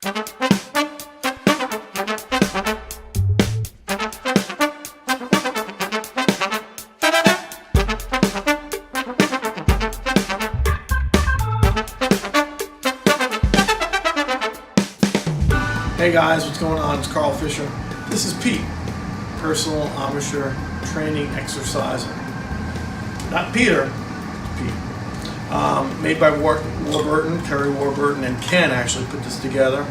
Hey guys, what's going on? It's Carl Fischer. This is P.E.T.E, Personal Embouchure Training Exerciser. Not Peter, P.E.T.E. Made by Warburton, Terry Warburton, and Ken actually put this together.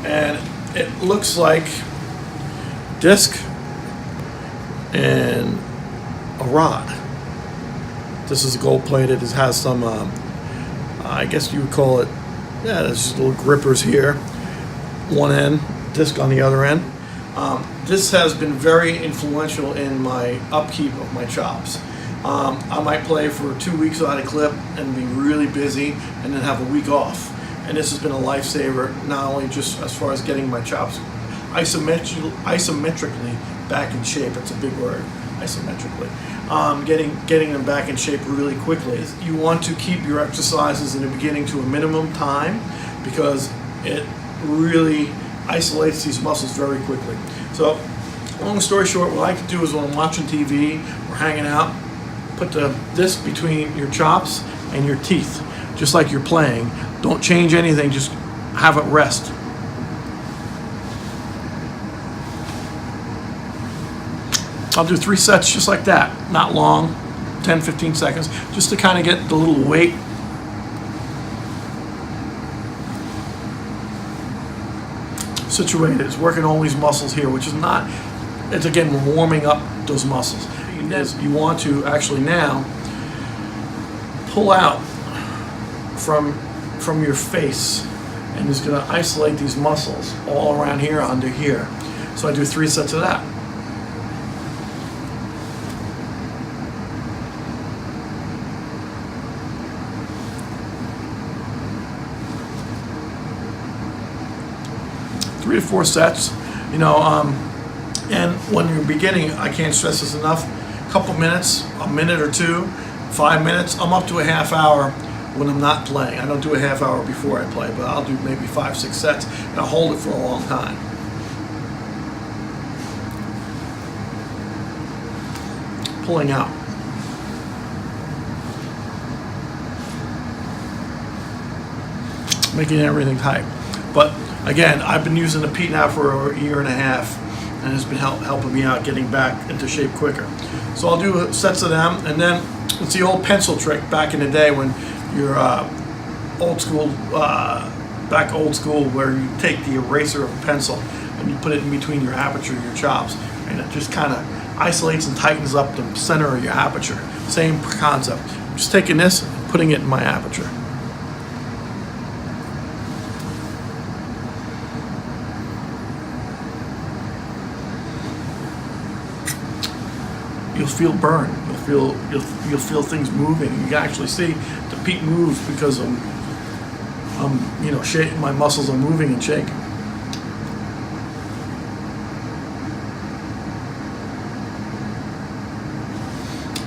And it looks like disc and a rod. This is gold plated. It has some, I guess you would call it, yeah, there's just little grippers here. One end, disc on the other end. This has been very influential in my upkeep of my chops. I might play for 2 weeks without a clip and be really busy and then have a week off. And this has been a lifesaver, not only just as far as getting my chops isometrically back in shape. It's a big word, isometrically. Getting them back in shape really quickly. You want to keep your exercises in the beginning to a minimum time because it really isolates these muscles very quickly. So, long story short, what I like to do is when I'm watching TV or hanging out, put the disc between your chops and your teeth, just like you're playing. Don't change anything, just have it rest. I'll do 3 sets just like that, not long, 10-15 seconds, just to kind of get the little weight situated. It's working all these muscles here, which is not, it's again warming up those muscles. You want to actually now pull out from your face, and it's going to isolate these muscles all around here, under here. So I do 3 sets of that. Three to 4 sets, you know, and when you're beginning, I can't stress this enough, a couple minutes, a minute or two, 5 minutes, I'm up to a half hour when I'm not playing. I don't do a half hour before I play, but I'll do maybe 5-6 sets, and I'll hold it for a long time. Pulling out. Making everything tight. But again, I've been using the P.E.T.E now for a year and a half, and it's been helping me out getting back into shape quicker. So I'll do sets of them, and then it's the old pencil trick back in the day when you're old school, where you take the eraser of a pencil and you put it in between your aperture and your chops, and it just kind of isolates and tightens up the center of your aperture. Same concept. I'm just taking this and putting it in my aperture. You'll feel burn. You'll feel things moving. You can actually see the P.E.T.E moves because I'm you know, shaking. My muscles are moving and shaking.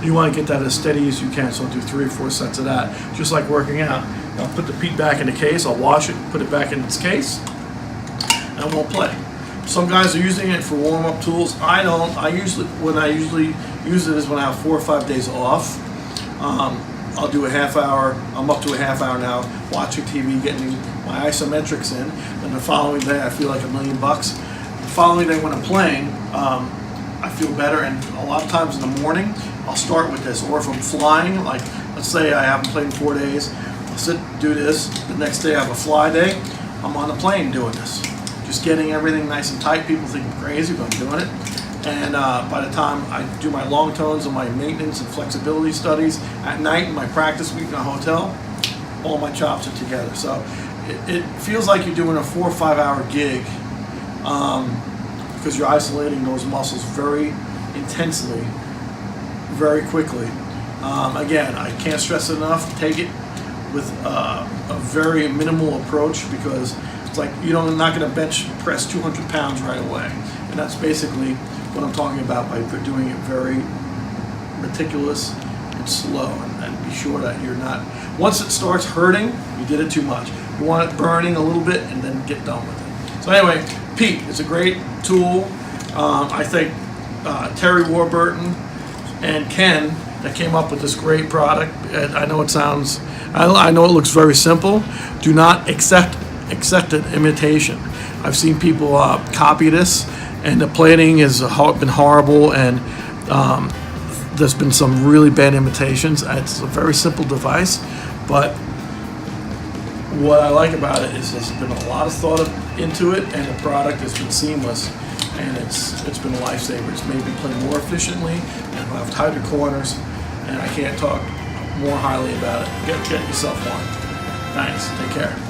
You want to get that as steady as you can, so I'll do 3 or 4 sets of that, just like working out. I'll put the P.E.T.E back in the case. I'll wash it, put it back in its case, and I won't play. Some guys are using it for warm-up tools. I don't. I usually use it is when I have 4 or 5 days off. I'll do a half hour. I'm up to a half hour now watching TV, getting my isometrics in, and the following day I feel like $1 million. The following day when I'm playing, I feel better, and a lot of times in the morning I'll start with this. Or if I'm flying, like let's say I haven't played in 4 days, I'll sit, do this. The next day I have a fly day. I'm on the plane doing this. Just getting everything nice and tight. People think I'm crazy, but I'm doing it. And by the time I do my long tones and my maintenance and flexibility studies at night in my practice week in a hotel, all my chops are together. So it feels like you're doing a 4 or 5 hour gig because you're isolating those muscles very intensely, very quickly. Again, I can't stress it enough. Take it with a very minimal approach because it's like you're not going to bench press 200 pounds right away. And that's basically what I'm talking about by doing it very meticulous and slow, and be sure that you're not, once it starts hurting, you did it too much. You want it burning a little bit and then get done with it. So anyway, P.E.T.E is a great tool. I think Terry Warburton and Ken that came up with this great product. And I know it sounds, I know it looks very simple. Do not accept an imitation. I've seen people copy this, and the plating has been horrible, and there's been some really bad imitations. It's a very simple device, but what I like about it is there's been a lot of thought into it, and the product has been seamless, and it's been a lifesaver. It's made me play more efficiently and have tighter corners, and I can't talk more highly about it. Get yourself one. Thanks. Take care.